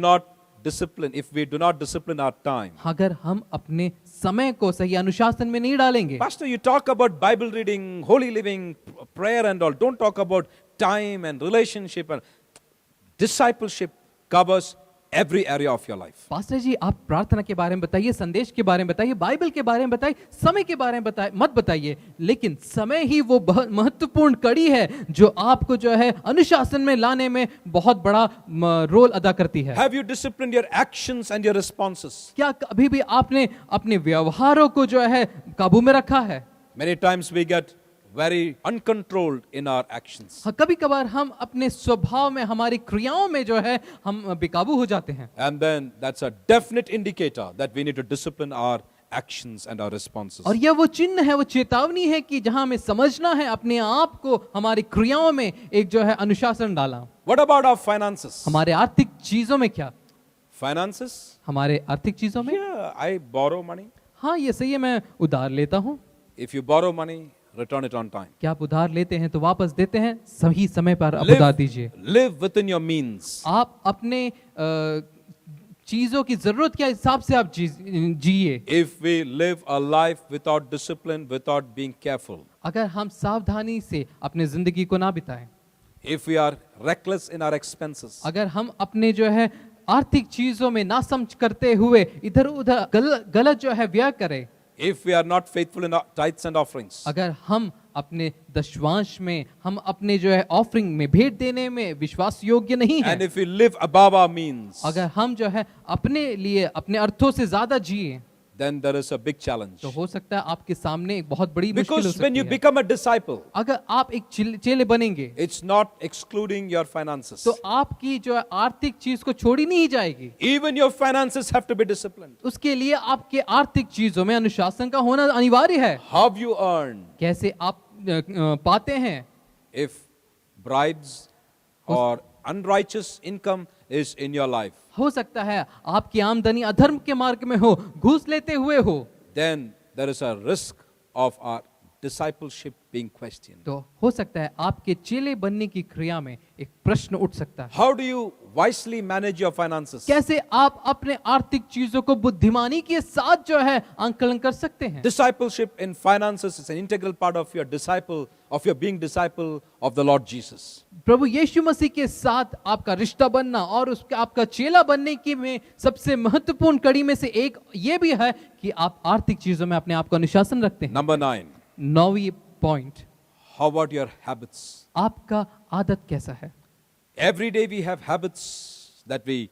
not discipline our time. अगर हम अपने समय को सही अनुशासन में नहीं डालेंगे, Pastor, you talk about Bible reading, holy living, prayer and all. Don't talk about time and relationship and discipleship covers every area of your life. Pastor ji, आप प्रार्थना के बारे में बताइए, संदेश के बारे में बताइए, बाइबल के बारे में बताइए, समय के बारे में मत बताइए, लेकिन समय ही वो बहुत महत्वपूर्ण कड़ी है जो आपको जो है अनुशासन में लाने में बहुत बड़ा रोल अदा करती है। Have you disciplined your actions and your responses? क्या कभी भी आपने अपने व्यवहारों को जो है काबू में रखा है? Many times we get very uncontrolled in our actions. हाँ, कभी कभार हम अपने स्वभाव में, हमारी क्रियाओं में जो है हम बेकाबू हो जाते हैं, And then that's a definite indicator that we need to discipline our actions and our responses. और यह वो चिन्ह है, वो चेतावनी है कि जहां हमें समझना है अपने आप को हमारी क्रियाओं में एक जो है अनुशासन डाला। What about our finances? हमारे आर्थिक चीजों में क्या? Finances? हमारे आर्थिक चीजों में, Yeah, I borrow money. हाँ ये सही है, मैं उधार लेता हूँ। If you borrow money, return it on time. क्या आप उधार लेते हैं तो वापस देते हैं? सही समय पर आप उधार दीजिए। Live within your means. आप अपने चीजों की जरूरत के हिसाब से आप जिए। If we live a life without discipline, without being careful, अगर हम सावधानी से अपने जिंदगी को ना बिताएं, if we are reckless in our expenses, अगर हम अपने जो है आर्थिक चीजों में ना समझ करते हुए इधर उधर गलत जो है व्यय करें, if we are not faithful in our tithes and offerings, अगर हम अपने दशवांश में, हम अपने जो है ऑफरिंग में, भेंट देने में विश्वास योग्य नहीं है, and if we live above our means, अगर हम जो है अपने लिए अपने अर्थों से ज्यादा जिए, then there is a big challenge. तो हो सकता है आपके सामने एक बहुत बड़ी मुश्किल हो Because when सकती you है। become a disciple, अगर आप एक चेले बनेंगे it's not excluding your finances. तो आपकी जो है आर्थिक चीज को छोड़ी नहीं जाएगी, Even your finances have to be disciplined. उसके लिए आपके आर्थिक चीजों में अनुशासन का होना अनिवार्य है। How you earn, कैसे आप पाते हैं? if bribes or unrighteous income is in your life, हो सकता है आपकी आमदनी अधर्म के मार्ग में हो, घूस लेते हुए हो, then there is a risk of our discipleship being questioned. तो हो सकता है आपके चेले बनने की क्रिया में एक प्रश्न उठ सकता है। How do you wisely manage your finances? कैसे आप अपने आर्थिक चीजों को बुद्धिमानी के साथ जो है आंकलन कर सकते हैं? Discipleship in finances is an integral part of your being disciple of the Lord Jesus. प्रभु यीशु मसीह के साथ आपका रिश्ता बनना और उसका आपका चेला बनने की में सबसे महत्वपूर्ण कड़ी में से एक ये भी है कि आप आर्थिक चीजों में अपने आप को अनुशासन रखते हैं। Number 9, 9वीं point, how about your habits? आपका आदत कैसा है? Every day we have habits that we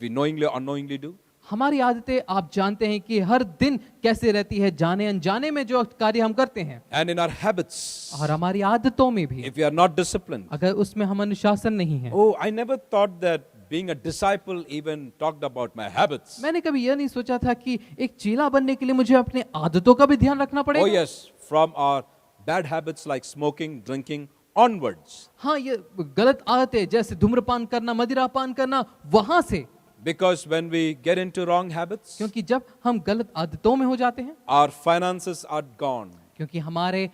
knowingly or unknowingly do. हमारी आदतें आप जानते हैं कि हर दिन कैसे रहती है, जाने अनजाने में जो कार्य हम करते हैं, And in our habits, और हमारी आदतों में भी if we are not disciplined, अगर उसमें हम अनुशासन नहीं है। oh, I never thought that being a disciple even talked about my habits. मैंने कभी यह नहीं सोचा था कि एक चेला बनने के लिए मुझे अपने आदतों का भी ध्यान रखना Oh पड़ेगा। yes, from our bad habits like smoking, drinking onwards. हाँ, ये गलत आदतें जैसे धूम्रपान करना, मदिरापान करना, वहां से, Because when we get into wrong habits, क्योंकि जब हम गलत आदतों में हो जाते हैं, our finances are gone. क्योंकि हमारे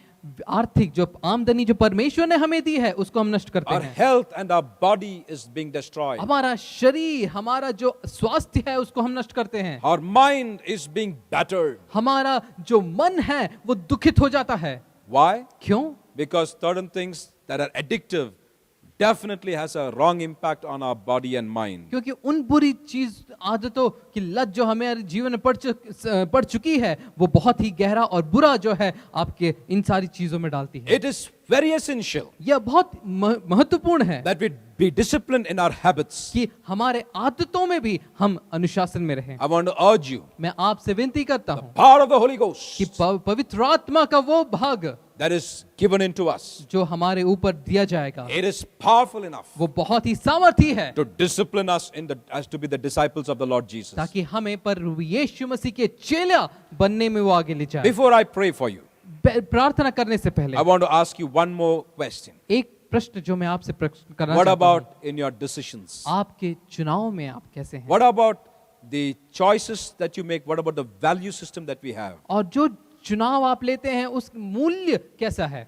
आर्थिक जो आमदनी जो परमेश्वर ने हमें दी है उसको हम नष्ट करते Our हैं। health and our body is being destroyed. हमारा शरीर, हमारा जो स्वास्थ्य है उसको हम नष्ट करते हैं। Our mind is being battered. हमारा जो मन है वो दुखित हो जाता है। Why? क्यों? Because certain things that are addictive definitely has a wrong impact on our body and mind. क्योंकि उन बुरी चीज आदतों की लत जो हमारे जीवन में पड़ चुकी है वो बहुत ही गहरा और बुरा जो है आपके इन सारी चीजों में डालती है। It is very essential यह बहुत महत्वपूर्ण है that we be disciplined in our habits. कि हमारे आदतों में भी हम अनुशासन में रहें। I want to urge you, मैं आपसे विनती करता हूँ power of the Holy Ghost कि पवित्र आत्मा का वो भाग that is given into us, जो हमारे ऊपर दिया जाएगा it is powerful enough वो बहुत ही सामर्थी है to discipline us as to be the disciples of the Lord Jesus. ताकि हमें प्रभु यीशु मसीह के चेला बनने में वो आगे ले जाए। Before I pray for you, प्रार्थना करने से पहले I want to ask you one more question. एक प्रश्न जो मैं आपसे करना What चाहता हूं, about in your decisions? आपके चुनाव में आप कैसे हैं? What about the choices that you make? What about the value system that we have? और जो चुनाव आप लेते हैं उस मूल्य कैसा है?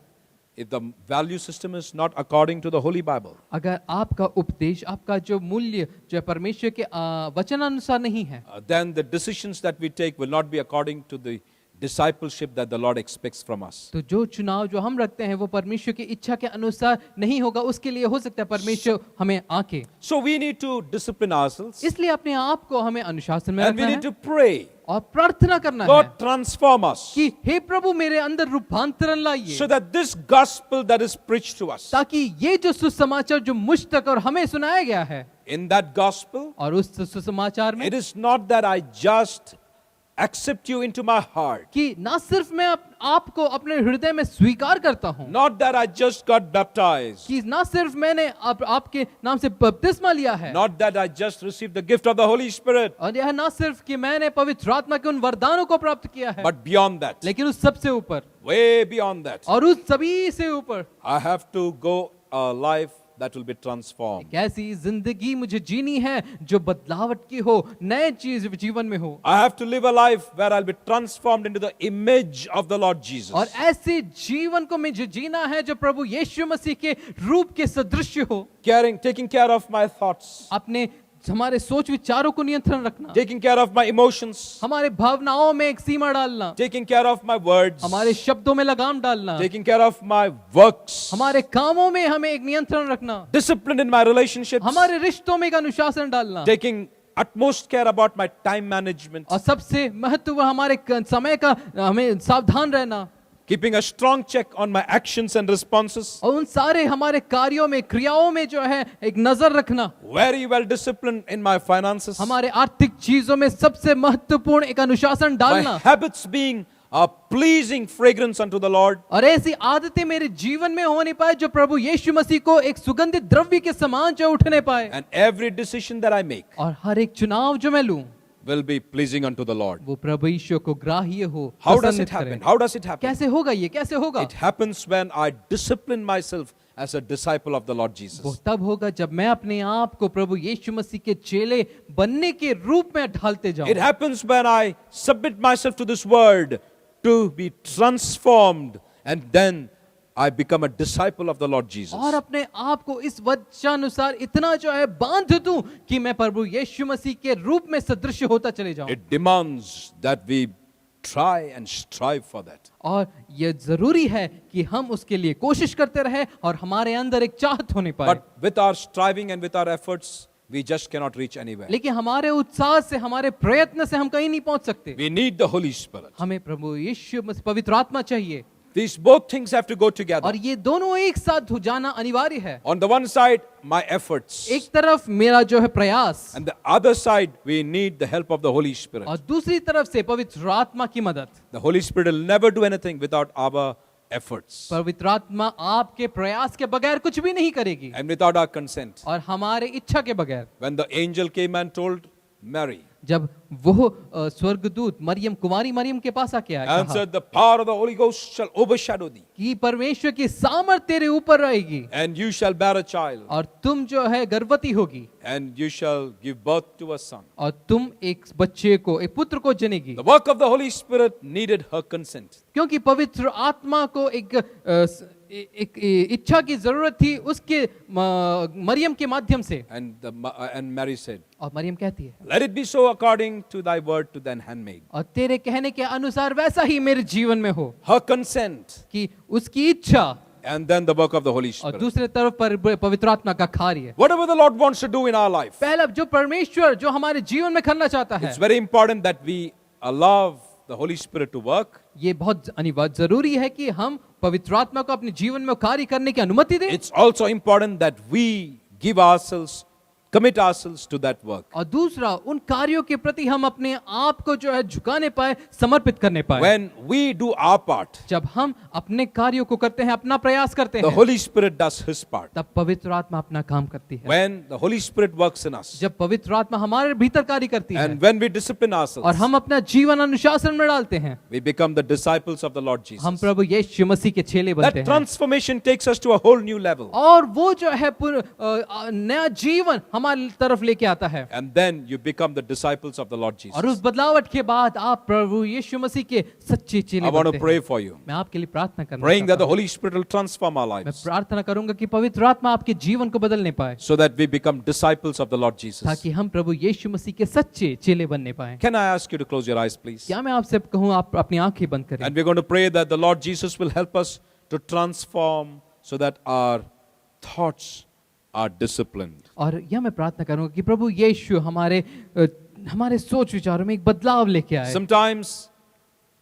If the value system is not according to the Holy Bible, अगर आपका उपदेश, आपका जो मूल्य जो है परमेश्वर के वचनानुसार नहीं है, then the decisions that we take will not be according to the discipleship that the Lord expects from us. तो जो चुनाव जो हम रखते हैं वो परमेश्वर की इच्छा के अनुसार नहीं होगा। उसके लिए हो सकता है परमेश्वर हमें आके, So we need to discipline ourselves इसलिए अपने आप को हमें अनुशासन में and we रखना need है to pray. और प्रार्थना करना है God transform us कि हे प्रभु मेरे अंदर रूपांतरण लाइए, so that this gospel that is preached to us, ताकि ये जो सुसमाचार जो मुझ तक और हमें सुनाया गया है, in that gospel, और उस सुसमाचार में it is not that I just accept you into my heart. कि ना सिर्फ मैं आपको अपने हृदय में स्वीकार करता हूँ, Not that I just got baptized. कि ना सिर्फ मैंने आपके नाम से बपतिस्मा लिया है, Not that I just received the gift of the Holy Spirit. और यह ना सिर्फ कि मैंने पवित्र आत्मा के उन वरदानों को प्राप्त किया है, But beyond that, लेकिन उस सबसे ऊपर, way beyond that, और उस सभी से ऊपर I have to go a life that will be transformed. एक ऐसी जिंदगी मुझे जीनी है जो बदलावट की हो, नए चीज जीवन में हो, I have to live a life where I'll be transformed into the image of the Lord Jesus. और ऐसे जीवन को मुझे जीना है जो प्रभु यीशु मसीह के रूप के सदृश हो, Taking care of my thoughts, अपने हमारे सोच विचारों को नियंत्रण रखना, taking care of my emotions, हमारे भावनाओं में एक सीमा डालना, taking care of my words, हमारे शब्दों में लगाम डालना, taking care of my works, हमारे कामों में हमें एक नियंत्रण रखना, discipline in my relationships, हमारे रिश्तों में एक अनुशासन डालना, taking utmost care about my time management, और सबसे महत्व हमारे समय का हमें सावधान रहना, keeping a strong check on my actions and responses, और उन सारे हमारे कार्यों में, क्रियाओं में जो है एक नजर रखना, very well disciplined in my finances, हमारे आर्थिक चीजों में सबसे महत्वपूर्ण एक अनुशासन my डालना, habits being a pleasing fragrance unto the Lord, और ऐसी आदतें मेरे जीवन में होने पाए जो प्रभु यीशु मसीह को एक सुगंधित द्रव्य के समान जो उठने पाए, and every decision that I make और हर एक चुनाव जो मैं लूं will be pleasing unto the Lord. वो प्रभु यीशु को ग्राह्य हो, How does प्रसन्नित it happen? करे। How does it happen? कैसे होगा ये, कैसे होगा? It happens when I discipline myself as a disciple of the Lord वो Jesus. तब होगा जब मैं अपने आप को प्रभु यीशु मसीह के चेले बनने के रूप में ढालते It जाऊं, happens when I submit myself to this word to be transformed, and then I become a disciple of the Lord Jesus. और अपने आप को इस वचनानुसार इतना जो है बांध दूं कि मैं प्रभु यीशु मसीह के रूप में सदृश होता चले जाऊं, It demands that we try and strive for that. और ये जरूरी है कि हम उसके लिए कोशिश करते रहे और हमारे अंदर एक चाहत होने पाए। But with our striving and with our efforts, we just cannot reach anywhere. लेकिन हमारे उत्साह से, हमारे प्रयत्न से हम कहीं नहीं पहुंच सकते। We need the Holy Spirit. हमें प्रभु यीशु मसीह पवित्र आत्मा चाहिए, These both things have to go together. और ये दोनों एक साथ हो जाना अनिवार्य है। On the one side, my efforts. एक तरफ मेरा जो है प्रयास, And the other side, we need the help of the Holy Spirit. और दूसरी तरफ से पवित्र आत्मा की मदद। The Holy Spirit will never do anything without our efforts पवित्र आत्मा आपके प्रयास के बगैर कुछ भी नहीं करेगी, and without our consent. और हमारे इच्छा के बगैर। When the angel came and told Mary, जब वो स्वर्गदूत मरियम, कुमारी मरियम के पास आके आया, कहा answered, the power of the Holy Ghost shall overshadow thee, कि परमेश्वर की सामर्थ तेरे ऊपर रहेगी, and you shall bear a child, और तुम जो है गर्भवती होगी, and you shall give birth to a son. और तुम एक बच्चे को, एक पुत्र को जनेगी। The work of the Holy Spirit needed her consent. क्योंकि पवित्र आत्मा को एक इच्छा की जरूरत थी उसके मरियम के माध्यम से, And Mary said, और मरियम कहती है, let it be so according to thy word to thine handmaid. और तेरे कहने के अनुसार वैसा ही मेरे जीवन में हो, Her consent, कि उसकी इच्छा, and then the work of the Holy और Spirit. दूसरे तरफ पर पवित्र आत्मा का कार्य। Whatever the Lord wants to do in our life, पहला जो परमेश्वर जो हमारे जीवन में करना चाहता है, it's very important that we allow the Holy Spirit to work. ये बहुत अनिवार्य जरूरी है कि हम पवित्र आत्मा को अपने जीवन में कार्य करने की अनुमति दें, It's also important that we give ourselves, commit ourselves to that work. और दूसरा उन कार्यों के प्रति हम अपने आप को जो है झुकाने पाए, समर्पित करने पाए। When we do our part, जब हम अपने कार्यों को करते हैं, अपना प्रयास करते the हैं, Holy Spirit does His part. तब पवित्र आत्मा अपना काम करती है। When the Holy Spirit works in us, जब पवित्र आत्मा हमारे भीतर कार्य करती है, and when we discipline और ourselves, हम अपना जीवन अनुशासन में डालते हैं, we become the disciples of the Lord Jesus. हम प्रभु यीशु मसीह के चेले बनते That हैं, transformation takes us to a whole new level. और वो जो है नया जीवन हमारी तरफ लेके आता है, And then you become the disciples of the Lord Jesus. और उस बदलावट के बाद आप प्रभु यीशु मसीह के सच्चे चेले I want बनते to pray हैं। for you, मैं आपके लिए प्रार्थना करना praying that चाहता the हूं। Holy Spirit will transform our मैं lives प्रार्थना करूंगा कि पवित्र आत्मा आपके जीवन को बदलने पाए, so that we become disciples of the Lord Jesus. ताकि हम प्रभु यीशु मसीह के सच्चे चेले बनने पाए। Can I ask you to close your eyes, please? क्या मैं आपसे कहूं आप अपनी आंखें बंद करें, And we're going to pray that the Lord Jesus will help us to transform so that our thoughts are disciplined. और यह मैं प्रार्थना करूंगा कि प्रभु यीशु हमारे सोच विचारों में एक बदलाव लेके आए। Sometimes,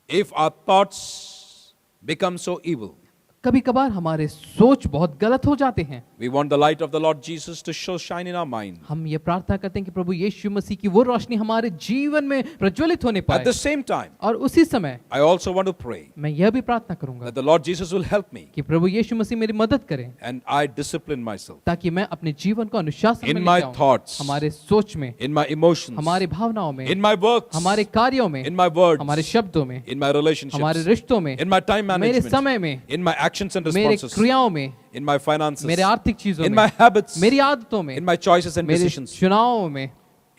if our thoughts become so evil, कभी कभार हमारे सोच बहुत गलत हो जाते हैं। We want the light of the Lord Jesus to shine in our mind. हम ये प्रार्थना करते हैं कि प्रभु यीशु मसीह की वो रोशनी हमारे जीवन में प्रज्वलित होने At पाए। the same time, और उसी समय I also want to pray मैं यह भी प्रार्थना करूंगा that the Lord Jesus will help me कि प्रभु यीशु मसीह मेरी मदद करें, and I discipline myself ताकि मैं अपने जीवन को अनुशासन in में my लेके आऊं। thoughts, हमारे सोच में, in my emotions, हमारे भावनाओं में, in my works, हमारे कार्यों में, in my words, हमारे शब्दों में, in my relationships, हमारे रिश्तों में, in my time मेरे management, समय में, in my actions and मेरे responses, क्रियाओं में, in my finances, मेरे आर्थिक चीजों in में, my habits, मेरी आदतों में, in my choices and मेरे decisions, चुनावों में,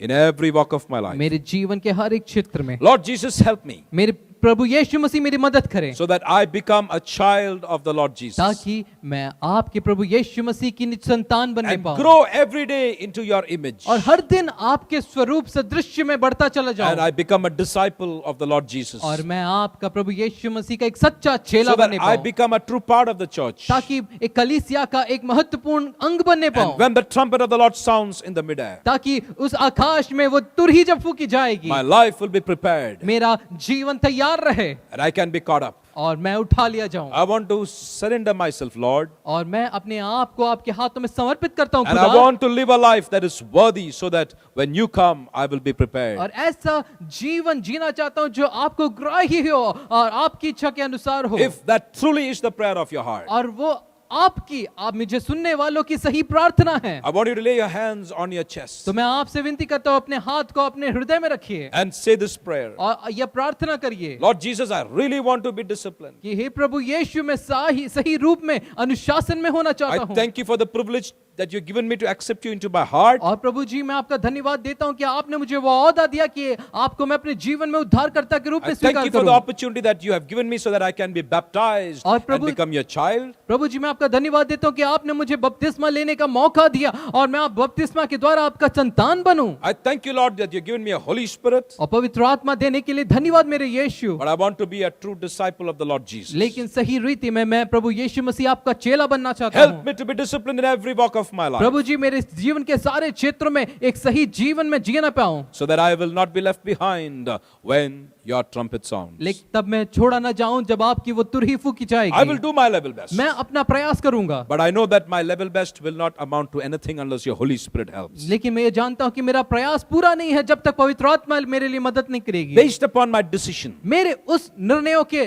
in every walk of my life. मेरे जीवन के हर एक क्षेत्र में Lord Jesus, help me मेरे प्रभु यीशु मसीह मेरी मदद करें, so that I become a child of the Lord Jesus ताकि मैं आपके प्रभु यीशु मसीह की निज संतान बनने and पाऊं grow every day into your image, और हर दिन आपके स्वरूप सदृश्य में बढ़ता चला and जाऊं I become a disciple of the Lord Jesus, और मैं आपका प्रभु यीशु मसीह का एक सच्चा चेला so that बनने I पाऊं, become a true part of the church. ताकि एक कलीसिया का एक महत्वपूर्ण अंग बनने And पाऊं, when the trumpet of the Lord sounds in the midair, ताकि उस आकाश में वो तुरही जब फूकी जाएगी my life will be prepared मेरा जीवन तैयार रहे and I can be caught up. और मैं उठा लिया जाऊं। I want to surrender myself, Lord, और मैं अपने आप को आपके हाथों में समर्पित करता हूं and I खुदा, want to live a life that is worthy so that when you come, I will be prepared. और ऐसा जीवन जीना चाहता हूं जो आपको ग्राह्य हो और आपकी इच्छा के अनुसार हो, If that truly is the prayer of your heart, और वो आपकी, आप मुझे सुनने वालों की सही प्रार्थना है, I want you to lay your hands on your chest तो मैं आपसे विनती करता हूं अपने हाथ को अपने हृदय में रखिए and say this prayer. और यह प्रार्थना करिए Lord Jesus, I really want to be disciplined. कि हे प्रभु यीशु मैं सही रूप में अनुशासन में होना I चाहता हूं। thank you for the privilege that you've given me to accept you into my heart. और प्रभु जी मैं आपका धन्यवाद देता हूं कि आपने मुझे वो औदा दिया कि आपको मैं अपने जीवन में उद्धारकर्ता के रूप I में thank स्वीकार you for the करूं। opportunity that you have given me so that I can be baptized और and Prabhu- become your child. प्रभु जी मैं आपका धन्यवाद देता हूं कि आपने मुझे बपतिस्मा लेने का मौका दिया और मैं आप बपतिस्मा के द्वारा आपका संतान बनूं। I thank you, Lord, that you've given me a Holy Spirit, और पवित्र आत्मा देने के लिए धन्यवाद मेरे यीशु। but I want to be a true disciple of the Lord Jesus. लेकिन सही रीति में मैं प्रभु यीशु मसीह आपका चेला बनना चाहता Help हूं। me to be disciplined in every walk of my life प्रभु जी मेरे जीवन के सारे क्षेत्रों में एक सही जीवन में जीना पाऊं, so that I will not be left behind when your trumpet sounds. लेकिन तब मैं छोड़ा ना जाऊं जब आपकी वो तुरही फूकी I will जाएगी। do my level best, मैं अपना प्रयास करूंगा, but I know that my level best will not amount to anything unless your Holy Spirit helps. लेकिन मैं ये जानता हूं कि मेरा प्रयास पूरा नहीं है जब तक पवित्र आत्मा मेरे लिए मदद नहीं करेगी। Based upon my decision, मेरे उस निर्णयों के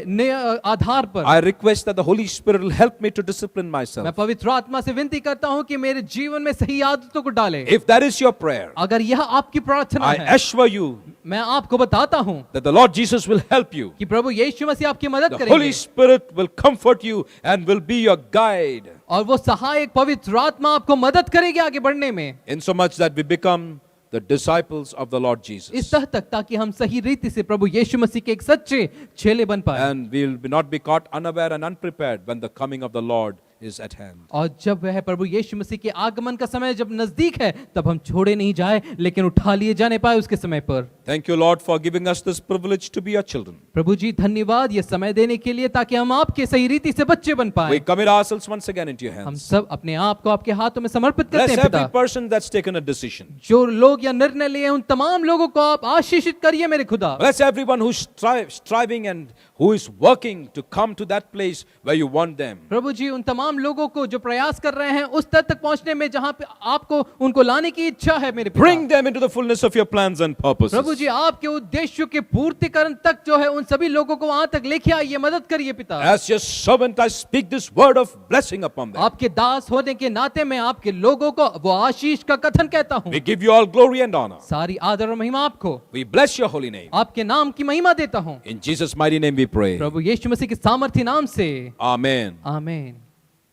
आधार पर I request that the Holy Spirit will help me to discipline मैं myself. पवित्र आत्मा से विनती करता हूं कि मेरे जीवन में सही आदतों को डाले। If that is your prayer, अगर यह आपकी प्रार्थना I है, assure you मैं आपको बताता हूं that the Lord Jesus will help you. कि प्रभु यीशु मसीह आपकी मदद The करेंगे Holy Spirit will comfort you and will be your guide, और वो सहायक पवित्र आत्मा आपको मदद करेगी आगे बढ़ने में, insomuch that we become the disciples of the Lord इस Jesus. तह तक ताकि हम सही रीति से प्रभु यीशु मसीह के एक सच्चे चेले बन पाए And we will not be caught unaware and unprepared when the coming of the Lord is at hand. और जब वह प्रभु यीशु मसीह के आगमन का समय जब नजदीक है तब हम छोड़े नहीं जाए लेकिन उठा लिए जाने पाए उसके समय पर। Thank you, Lord, for giving us this privilege to be your children. प्रभु जी धन्यवाद ये समय देने के लिए ताकि हम आपके सही रीति से बच्चे बन We पाए। commit ourselves once again into your हम hands. सब अपने आप को आपके हाथों में समर्पित करते Bless हैं every पिता। person that's taken a decision. जो लोग या निर्णय लिए हैं, उन तमाम लोगों को आप आशीषित करिए मेरे खुदा। Bless everyone who's striving and who is working to come to that place where you want them. प्रभु जी उन तमाम लोगों को जो प्रयास कर रहे हैं उस तक पहुंचने में जहां पे आपको उनको लाने की इच्छा है मेरे Bring पिता। them into the fullness of your plans and Prabhu purposes. जी आपके उद्देश्यों के पूर्तिकरण तक जो है उन सभी लोगों को वहां तक लेके आइए, मदद करिए पिता। As your servant, I speak this word of blessing upon them. आपके दास होने के नाते मैं आपके लोगों को वो आशीष का कथन कहता हूँ। We give you all glory and honor. सारी आदर और महिमा आपको, We bless your holy name. आपके नाम की महिमा देता हूँ। In Jesus' mighty name we pray. प्रभु यीशु मसीह के सामर्थ्य नाम से Amen. आमीन।